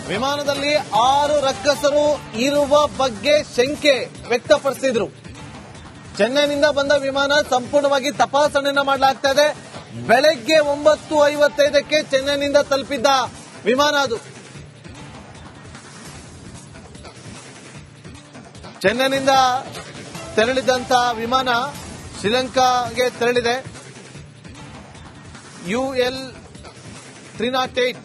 ವಿಮಾನದಲ್ಲಿ 6 ರಕ್ಕಸರು ಇರುವ ಬಗ್ಗೆ ಶಂಕೆ ವ್ಯಕ್ತಪಡಿಸಿದ್ರು. ಚೆನ್ನೈನಿಂದ ಬಂದ ವಿಮಾನ ಸಂಪೂರ್ಣವಾಗಿ ತಪಾಸಣೆಯನ್ನ ಮಾಡಲಾಗ್ತಾ ಇದೆ. ಬೆಳಗ್ಗೆ 9:55ಕ್ಕೆ ಚೆನ್ನೈನಿಂದ ತಲುಪಿದ್ದ ವಿಮಾನ ಅದು. ಚೆನ್ನೈನಿಂದ ತೆರಳಿದಂತಹ ವಿಮಾನ ಶ್ರೀಲಂಕಾಗೆ ತೆರಳಿದೆ. UL 308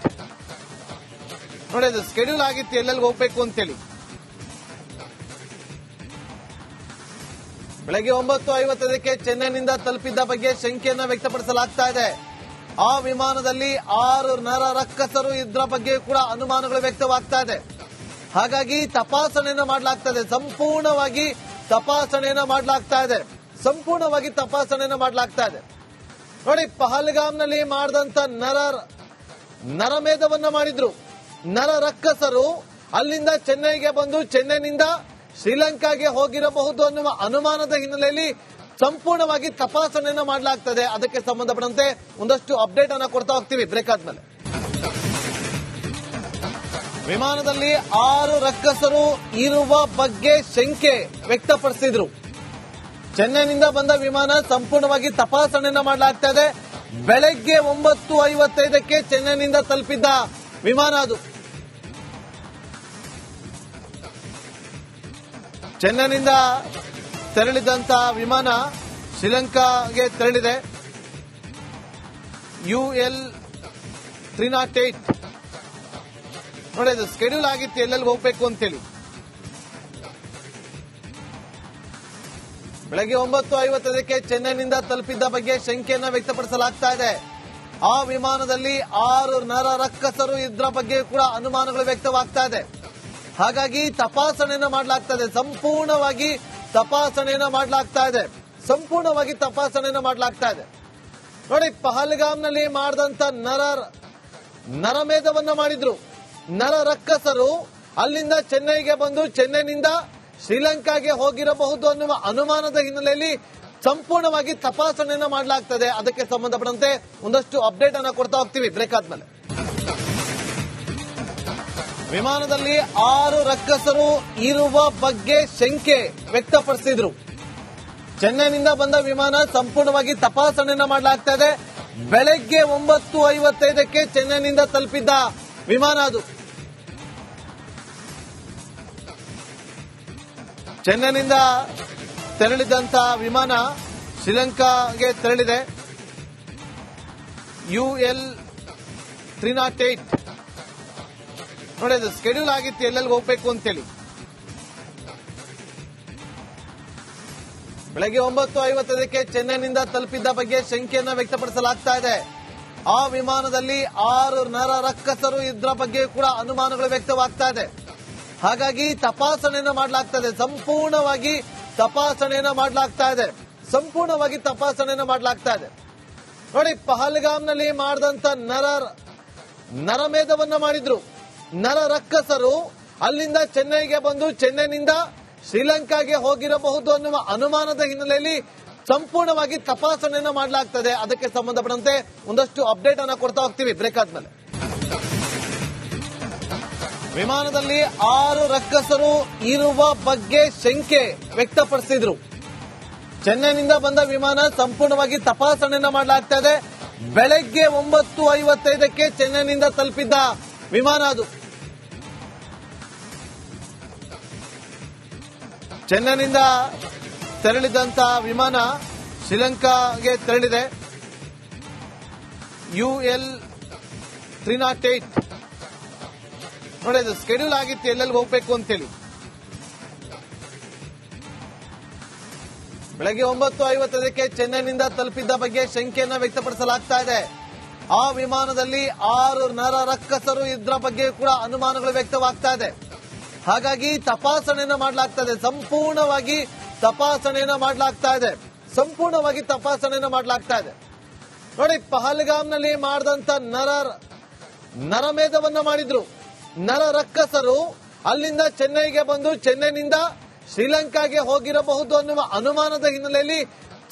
ನೋಡಿ, ಅದು ಸ್ಕೆಡ್ಯೂಲ್ ಆಗಿತ್ತು ಎಲ್ಲೆಲ್ಲಿ ಹೋಗ್ಬೇಕು ಅಂತೇಳಿ. ಬೆಳಗ್ಗೆ 9:55ಕ್ಕೆ ಚೆನ್ನೈನಿಂದ ತಲುಪಿದ್ದ ಬಗ್ಗೆ ಶಂಕೆಯನ್ನ ವ್ಯಕ್ತಪಡಿಸಲಾಗ್ತಾ ಇದೆ. ಆ ವಿಮಾನದಲ್ಲಿ 6 ನರ ರಕ್ಕಸರು ಇದ್ರ ಬಗ್ಗೆ ಕೂಡ ಅನುಮಾನಗಳು ವ್ಯಕ್ತವಾಗ್ತಾ ಇದೆ. ಹಾಗಾಗಿ ತಪಾಸಣೆಯನ್ನು ಮಾಡಲಾಗ್ತದೆ. ಸಂಪೂರ್ಣವಾಗಿ ತಪಾಸಣೆಯನ್ನು ಮಾಡಲಾಗ್ತಾ ಇದೆ. ನೋಡಿ, ಪಹಲ್ಗಾಮ್ನಲ್ಲಿ ಮಾಡಿದಂತ ನರಮೇಧವನ್ನ ಮಾಡಿದ್ರು. ನರ ರಕ್ಕಸರು ಅಲ್ಲಿಂದ ಚೆನ್ನೈಗೆ ಬಂದು ಚೆನ್ನೈನಿಂದ ಶ್ರೀಲಂಕಾಗೆ ಹೋಗಿರಬಹುದು ಅನ್ನುವ ಅನುಮಾನದ ಹಿನ್ನೆಲೆಯಲ್ಲಿ ಸಂಪೂರ್ಣವಾಗಿ ತಪಾಸಣೆಯನ್ನು ಮಾಡಲಾಗ್ತದೆ. ಅದಕ್ಕೆ ಸಂಬಂಧಪಟ್ಟಂತೆ ಒಂದಷ್ಟು ಅಪ್ಡೇಟ್ ಅನ್ನ ಕೊಡ್ತಾ ಹೋಗ್ತೀವಿ ಬ್ರೇಕ್ ಆದ್ಮೇಲೆ. ವಿಮಾನದಲ್ಲಿ 6 ರಕ್ಕಸರು ಇರುವ ಬಗ್ಗೆ ಶಂಕೆ ವ್ಯಕ್ತಪಡಿಸಿದ್ರು. ಚೆನ್ನೈನಿಂದ ಬಂದ ವಿಮಾನ ಸಂಪೂರ್ಣವಾಗಿ ತಪಾಸಣೆಯನ್ನ ಮಾಡಲಾಗ್ತಾ ಇದೆ. ಬೆಳಗ್ಗೆ 9:55ಕ್ಕೆ ಚೆನ್ನೈನಿಂದ ತಲುಪಿದ್ದ ವಿಮಾನ ಅದು. ಚೆನ್ನೈನಿಂದ ತೆರಳಿದಂತಹ ವಿಮಾನ ಶ್ರೀಲಂಕಾಗೆ ತೆರಳಿದೆ. UL 308 ನೋಡಿ, ಅದು ಸ್ಕೆಡ್ಯೂಲ್ ಆಗಿತ್ತು ಎಲ್ಲೆಲ್ಲಿ ಹೋಗ್ಬೇಕು ಅಂತೇಳಿ. ಬೆಳಗ್ಗೆ 9:55ಕ್ಕೆ ಚೆನ್ನೈನಿಂದ ತಲುಪಿದ್ದ ಬಗ್ಗೆ ಶಂಕೆಯನ್ನ ವ್ಯಕ್ತಪಡಿಸಲಾಗ್ತಾ ಇದೆ. ಆ ವಿಮಾನದಲ್ಲಿ 6 ನರ ರಕ್ಕಸರು ಇದ್ರ ಬಗ್ಗೆ ಕೂಡ ಅನುಮಾನಗಳು ವ್ಯಕ್ತವಾಗ್ತಾ ಇದೆ. ಹಾಗಾಗಿ ತಪಾಸಣೆಯನ್ನು ಮಾಡಲಾಗ್ತದೆ. ಸಂಪೂರ್ಣವಾಗಿ ತಪಾಸಣೆಯನ್ನು ಮಾಡಲಾಗ್ತಾ ಇದೆ. ನೋಡಿ, ಪಹಲ್ಗಾಮ್ನಲ್ಲಿ ಮಾಡಿದಂತ ನರಮೇಧವನ್ನ ಮಾಡಿದ್ರು. ನರ ರಕ್ಕಸರು ಅಲ್ಲಿಂದ ಚೆನ್ನೈಗೆ ಬಂದು ಚೆನ್ನೈನಿಂದ ಶ್ರೀಲಂಕಾಗೆ ಹೋಗಿರಬಹುದು ಅನ್ನುವ ಅನುಮಾನದ ಹಿನ್ನೆಲೆಯಲ್ಲಿ ಸಂಪೂರ್ಣವಾಗಿ ತಪಾಸಣೆಯನ್ನು ಮಾಡಲಾಗ್ತದೆ. ಅದಕ್ಕೆ ಸಂಬಂಧಪಟ್ಟಂತೆ ಒಂದಷ್ಟು ಅಪ್ಡೇಟ್ ಅನ್ನ ಕೊಡ್ತಾ ಹೋಗ್ತೀವಿ ಬ್ರೇಕ್ ಆದ್ಮೇಲೆ. ವಿಮಾನದಲ್ಲಿ 6 ರಕ್ಕಸರು ಇರುವ ಬಗ್ಗೆ ಶಂಕೆ ವ್ಯಕ್ತಪಡಿಸಿದ್ರು. ಚೆನ್ನೈನಿಂದ ಬಂದ ವಿಮಾನ ಸಂಪೂರ್ಣವಾಗಿ ತಪಾಸಣೆಯನ್ನ ಮಾಡಲಾಗ್ತಾ ಇದೆ. ಬೆಳಗ್ಗೆ 9:55ಕ್ಕೆ ಚೆನ್ನೈನಿಂದ ತಲುಪಿದ್ದ ವಿಮಾನ ಅದು. ಚೆನ್ನೈನಿಂದ ತೆರಳಿದಂತಹ ವಿಮಾನ ಶ್ರೀಲಂಕಾಗೆ ತೆರಳಿದೆ. UL 308 ನೋಡಿ, ಅದು ಸ್ಕೆಡ್ಯೂಲ್ ಆಗಿತ್ತು ಎಲ್ಲೆಲ್ಲಿ ಹೋಗ್ಬೇಕು ಅಂತೇಳಿ. ಬೆಳಗ್ಗೆ 9:55ಕ್ಕೆ ಚೆನ್ನೈನಿಂದ ತಲುಪಿದ್ದ ಬಗ್ಗೆ ಶಂಕೆಯನ್ನ ವ್ಯಕ್ತಪಡಿಸಲಾಗ್ತಾ ಇದೆ. ಆ ವಿಮಾನದಲ್ಲಿ 6 ನರ ರಕ್ಕಸರು ಇದ್ರ ಬಗ್ಗೆ ಕೂಡ ಅನುಮಾನಗಳು ವ್ಯಕ್ತವಾಗ್ತಾ ಇದೆ. ಹಾಗಾಗಿ ತಪಾಸಣೆಯನ್ನು ಮಾಡಲಾಗ್ತದೆ. ಸಂಪೂರ್ಣವಾಗಿ ತಪಾಸಣೆಯನ್ನು ಮಾಡಲಾಗ್ತಾ ಇದೆ. ನೋಡಿ, ಪಹಲ್ಗಾಮ್ನಲ್ಲಿ ಮಾಡಿದಂತ ನರಮೇಧವನ್ನ ಮಾಡಿದ್ರು. ನರ ರಕ್ಕಸರು ಅಲ್ಲಿಂದ ಚೆನ್ನೈಗೆ ಬಂದು ಚೆನ್ನೈನಿಂದ ಶ್ರೀಲಂಕಾಗೆ ಹೋಗಿರಬಹುದು ಅನ್ನುವ ಅನುಮಾನದ ಹಿನ್ನೆಲೆಯಲ್ಲಿ ಸಂಪೂರ್ಣವಾಗಿ ತಪಾಸಣೆಯನ್ನು ಮಾಡಲಾಗ್ತದೆ. ಅದಕ್ಕೆ ಸಂಬಂಧಪಟ್ಟಂತೆ ಒಂದಷ್ಟು ಅಪ್ಡೇಟ್ ಅನ್ನ ಕೊಡ್ತಾ ಹೋಗ್ತೀವಿ ಬ್ರೇಕ್ ಆದ್ಮೇಲೆ. ವಿಮಾನದಲ್ಲಿ 6 ರಕ್ಕಸರು ಇರುವ ಬಗ್ಗೆ ಶಂಕೆ ವ್ಯಕ್ತಪಡಿಸಿದ್ರು. ಚೆನ್ನೈನಿಂದ ಬಂದ ವಿಮಾನ ಸಂಪೂರ್ಣವಾಗಿ ತಪಾಸಣೆಯನ್ನ ಮಾಡಲಾಗ್ತಾ ಇದೆ. ಬೆಳಗ್ಗೆ 9:55ಕ್ಕೆ ಚೆನ್ನೈನಿಂದ ತಲುಪಿದ್ದ ವಿಮಾನ ಅದು. ಚೆನ್ನೈನಿಂದ ತೆರಳಿದಂತಹ ವಿಮಾನ ಶ್ರೀಲಂಕಾಗೆ ತೆರಳಿದೆ. UL 308 ನೋಡಿ, ಅದು ಸ್ಕೆಡ್ಯೂಲ್ ಆಗಿತ್ತು ಎಲ್ಲೆಲ್ಲಿ ಹೋಗ್ಬೇಕು ಅಂತೇಳಿ. ಬೆಳಗ್ಗೆ 9:55ಕ್ಕೆ ಚೆನ್ನೈನಿಂದ ತಲುಪಿದ್ದ ಬಗ್ಗೆ ಶಂಕೆಯನ್ನ ವ್ಯಕ್ತಪಡಿಸಲಾಗ್ತಾ ಇದೆ. ಆ ವಿಮಾನದಲ್ಲಿ 6 ನರ ರಕ್ಕಸರು ಇದ್ರ ಬಗ್ಗೆ ಕೂಡ ಅನುಮಾನಗಳು ವ್ಯಕ್ತವಾಗ್ತಾ ಇದೆ. ಹಾಗಾಗಿ ತಪಾಸಣೆಯನ್ನು ಮಾಡಲಾಗ್ತದೆ. ಸಂಪೂರ್ಣವಾಗಿ ತಪಾಸಣೆಯನ್ನು ಮಾಡಲಾಗ್ತಾ ಇದೆ. ನೋಡಿ, ಪಹಲ್ಗಾಮ್ನಲ್ಲಿ ಮಾಡಿದಂತ ನರಮೇಧವನ್ನ ಮಾಡಿದ್ರು. ನರ ರಕ್ಕಸರು ಅಲ್ಲಿಂದ ಚೆನ್ನೈಗೆ ಬಂದು ಚೆನ್ನೈನಿಂದ ಶ್ರೀಲಂಕಾಗೆ ಹೋಗಿರಬಹುದು ಅನ್ನುವ ಅನುಮಾನದ ಹಿನ್ನೆಲೆಯಲ್ಲಿ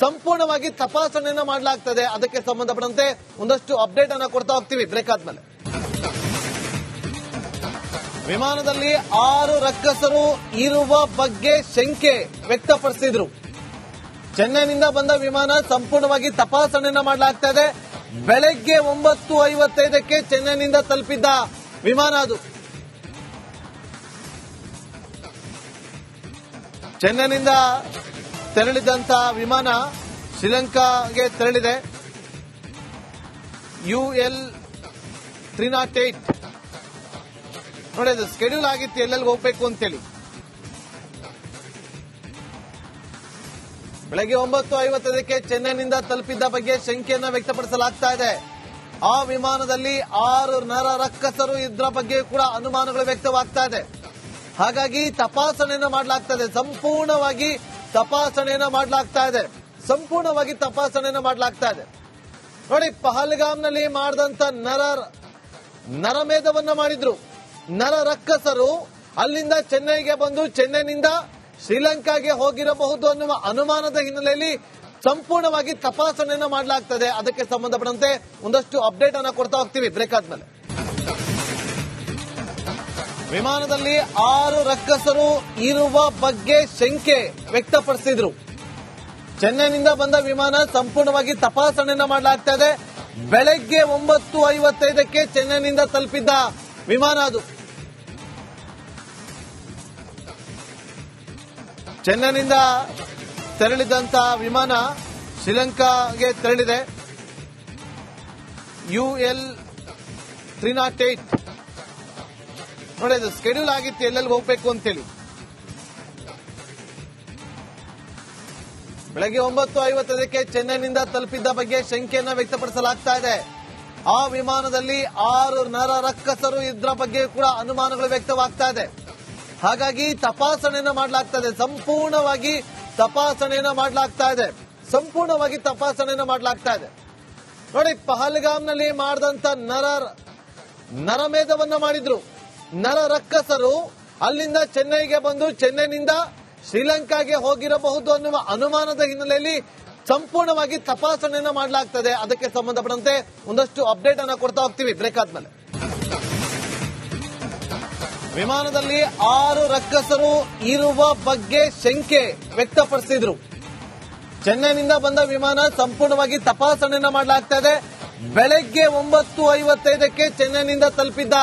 ಸಂಪೂರ್ಣವಾಗಿ ತಪಾಸಣೆಯನ್ನು ಮಾಡಲಾಗ್ತದೆ. ಅದಕ್ಕೆ ಸಂಬಂಧಪಟ್ಟಂತೆ ಒಂದಷ್ಟು ಅಪ್ಡೇಟ್ ಅನ್ನ ಕೊಡ್ತಾ ಹೋಗ್ತೀವಿ ಬ್ರೇಕ್ ಆದ್ಮೇಲೆ. ವಿಮಾನದಲ್ಲಿ 6 ರಕ್ಕಸರು ಇರುವ ಬಗ್ಗೆ ಶಂಕೆ ವ್ಯಕ್ತಪಡಿಸಿದ್ರು. ಚೆನ್ನೈನಿಂದ ಬಂದ ವಿಮಾನ ಸಂಪೂರ್ಣವಾಗಿ ತಪಾಸಣೆಯನ್ನ ಮಾಡಲಾಗ್ತಾ ಇದೆ. ಬೆಳಗ್ಗೆ 9:55ಕ್ಕೆ ಚೆನ್ನೈನಿಂದ ತಲುಪಿದ್ದ ವಿಮಾನ ಅದು. ಚೆನ್ನೈನಿಂದ ತೆರಳಿದಂತ ವಿಮಾನ ಶ್ರೀಲಂಕಾಗೆ ತೆರಳಿದೆ. UL 308 ನೋಡಿ, ಅದು ಸ್ಕೆಡ್ಯೂಲ್ ಆಗಿತ್ತು ಎಲ್ಲೆಲ್ಲಿ ಹೋಗ್ಬೇಕು ಅಂತೇಳಿ. ಬೆಳಗ್ಗೆ 9:55ಕ್ಕೆ ಚೆನ್ನೈನಿಂದ ತಲುಪಿದ್ದ ಬಗ್ಗೆ ಶಂಕೆಯನ್ನ ವ್ಯಕ್ತಪಡಿಸಲಾಗ್ತಾ ಇದೆ. ಆ ವಿಮಾನದಲ್ಲಿ 6 ನರ ರಕ್ಕಸರು ಇದ್ರ ಬಗ್ಗೆ ಕೂಡ ಅನುಮಾನಗಳು ವ್ಯಕ್ತವಾಗ್ತಾ ಇದೆ. ಹಾಗಾಗಿ ತಪಾಸಣೆಯನ್ನ ಮಾಡಲಾಗ್ತಾ ಇದೆ. ಸಂಪೂರ್ಣವಾಗಿ ತಪಾಸಣೆಯನ್ನ ಮಾಡಲಾಗ್ತಾ ಇದೆ. ನೋಡಿ, ಪಹಲ್ಗಾಮ್ನಲ್ಲಿ ಮಾಡಿದಂತ ನರಮೇಧವನ್ನ ಮಾಡಿದ್ರು. ನರ ರಕ್ಕಸರು ಅಲ್ಲಿಂದ ಚೆನ್ನೈಗೆ ಬಂದು ಚೆನ್ನೈನಿಂದ ಶ್ರೀಲಂಕಾಗೆ ಹೋಗಿರಬಹುದು ಅನ್ನುವ ಅನುಮಾನದ ಹಿನ್ನೆಲೆಯಲ್ಲಿ ಸಂಪೂರ್ಣವಾಗಿ ತಪಾಸಣೆಯನ್ನ ಮಾಡಲಾಗ್ತದೆ. ಅದಕ್ಕೆ ಸಂಬಂಧಪಟ್ಟಂತೆ ಒಂದಷ್ಟು ಅಪ್ಡೇಟ್ ಅನ್ನ ಕೊಡ್ತಾ ಹೋಗ್ತೀವಿ ಬ್ರೇಕ್ ಆದ್ಮೇಲೆ. ವಿಮಾನದಲ್ಲಿ 6 ರಕ್ಕಸರು ಇರುವ ಬಗ್ಗೆ ಶಂಕೆ ವ್ಯಕ್ತಪಡಿಸಿದ್ರು. ಚೆನ್ನೈನಿಂದ ಬಂದ ವಿಮಾನ ಸಂಪೂರ್ಣವಾಗಿ ತಪಾಸಣೆಯನ್ನ ಮಾಡಲಾಗ್ತಾ ಇದೆ. ಬೆಳಗ್ಗೆ 9:55ಕ್ಕೆ ಚೆನ್ನೈನಿಂದ ತಲುಪಿದ್ದ ವಿಮಾನ ಅದು. ಚೆನ್ನೈನಿಂದ ತೆರಳಿದಂತ ವಿಮಾನ ಶ್ರೀಲಂಕಾಗೆ ತೆರಳಿದೆ. UL 308 ನೋಡಿ, ಅದು ಸ್ಕೆಡ್ಯೂಲ್ ಆಗಿತ್ತು ಎಲ್ಲೆಲ್ಲಿ ಹೋಗ್ಬೇಕು ಅಂತೇಳಿ. ಬೆಳಗ್ಗೆ 9:55ಕ್ಕೆ ಚೆನ್ನೈನಿಂದ ತಲುಪಿದ್ದ ಬಗ್ಗೆ ಶಂಕೆಯನ್ನ ವ್ಯಕ್ತಪಡಿಸಲಾಗ್ತಾ ಇದೆ. ಆ ವಿಮಾನದಲ್ಲಿ 6 ನರ ರಕ್ಕಸರು ಇದ್ರ ಬಗ್ಗೆ ಕೂಡ ಅನುಮಾನಗಳು ವ್ಯಕ್ತವಾಗ್ತಾ ಇದೆ. ಹಾಗಾಗಿ ತಪಾಸಣೆಯನ್ನ ಮಾಡಲಾಗ್ತದೆ. ಸಂಪೂರ್ಣವಾಗಿ ತಪಾಸಣೆಯನ್ನ ಮಾಡಲಾಗ್ತಾ ಇದೆ. ನೋಡಿ, ಪಹಲ್ಗಾಮ್ನಲ್ಲಿ ಮಾಡಿದಂತ ನರಮೇಧವನ್ನ ಮಾಡಿದ್ರು. ನರ ರಕ್ಕಸರು ಅಲ್ಲಿಂದ ಚೆನ್ನೈಗೆ ಬಂದು ಚೆನ್ನೈನಿಂದ ಶ್ರೀಲಂಕಾಗೆ ಹೋಗಿರಬಹುದು ಅನ್ನುವ ಅನುಮಾನದ ಹಿನ್ನೆಲೆಯಲ್ಲಿ ಸಂಪೂರ್ಣವಾಗಿ ತಪಾಸಣೆಯನ್ನ ಮಾಡಲಾಗ್ತದೆ. ಅದಕ್ಕೆ ಸಂಬಂಧಪಟ್ಟಂತೆ ಒಂದಷ್ಟು ಅಪ್ಡೇಟ್ ಅನ್ನ ಕೊಡ್ತಾ ಹೋಗ್ತೀವಿ ಬ್ರೇಕ್ ಆದ್ಮೇಲೆ. ವಿಮಾನದಲ್ಲಿ 6 ರಕ್ಕಸರು ಇರುವ ಬಗ್ಗೆ ಶಂಕೆ ವ್ಯಕ್ತಪಡಿಸಿದ್ರು. ಚೆನ್ನೈನಿಂದ ಬಂದ ವಿಮಾನ ಸಂಪೂರ್ಣವಾಗಿ ತಪಾಸಣೆಯನ್ನ ಮಾಡಲಾಗ್ತಾ ಇದೆ. ಬೆಳಗ್ಗೆ 9:55ಕ್ಕೆ ಚೆನ್ನೈನಿಂದ ತಲುಪಿದ್ದ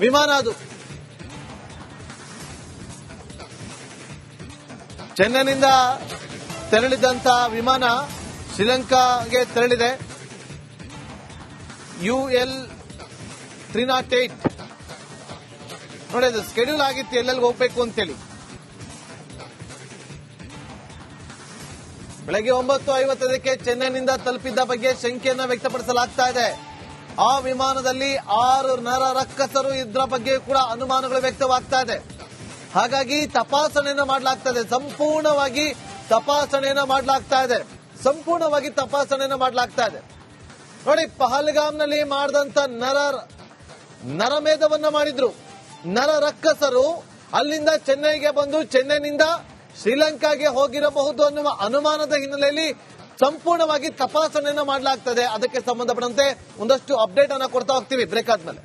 ವಿಮಾನ ಅದು. ಚೆನ್ನೈನಿಂದ ತೆರಳಿದಂತ ವಿಮಾನ ಶ್ರೀಲಂಕಾಗೆ ತೆರಳಿದೆ. UL 308 ನೋಡಿ, ಅದು ಸ್ಕೆಡ್ಯೂಲ್ ಆಗಿತ್ತು ಎಲ್ಲೆಲ್ಲಿ ಹೋಗ್ಬೇಕು ಅಂತೇಳಿ. ಬೆಳಗ್ಗೆ 9:55ಕ್ಕೆ ಚೆನ್ನೈನಿಂದ ತಲುಪಿದ್ದ ಬಗ್ಗೆ ಶಂಕೆಯನ್ನ ವ್ಯಕ್ತಪಡಿಸಲಾಗ್ತಾ ಇದೆ. ಆ ವಿಮಾನದಲ್ಲಿ 6 ನರ ರಕ್ಕಸರು ಇದ್ರ ಬಗ್ಗೆ ಕೂಡ ಅನುಮಾನಗಳು ವ್ಯಕ್ತವಾಗ್ತಾ ಇದೆ. ಹಾಗಾಗಿ ತಪಾಸಣೆಯನ್ನ ಮಾಡಲಾಗ್ತದೆ. ಸಂಪೂರ್ಣವಾಗಿ ತಪಾಸಣೆಯನ್ನ ಮಾಡಲಾಗ್ತಾ ಇದೆ. ನೋಡಿ, ಪಹಲ್ಗಾಮ್ನಲ್ಲಿ ಮಾಡಿದಂತ ನರಮೇಧವನ್ನ ಮಾಡಿದ್ರು. ನರ ರಕ್ಕಸರು ಅಲ್ಲಿಂದ ಚೆನ್ನೈಗೆ ಬಂದು ಚೆನ್ನೈನಿಂದ ಶ್ರೀಲಂಕಾಗೆ ಹೋಗಿರಬಹುದು ಅನ್ನುವ ಅನುಮಾನದ ಹಿನ್ನೆಲೆಯಲ್ಲಿ ಸಂಪೂರ್ಣವಾಗಿ ತಪಾಸಣೆಯನ್ನ ಮಾಡಲಾಗ್ತದೆ. ಅದಕ್ಕೆ ಸಂಬಂಧಪಟ್ಟಂತೆ ಒಂದಷ್ಟು ಅಪ್ಡೇಟ್ ಅನ್ನ ಕೊಡ್ತಾ ಹೋಗ್ತೀವಿ ಬ್ರೇಕ್ ಆದ್ಮೇಲೆ.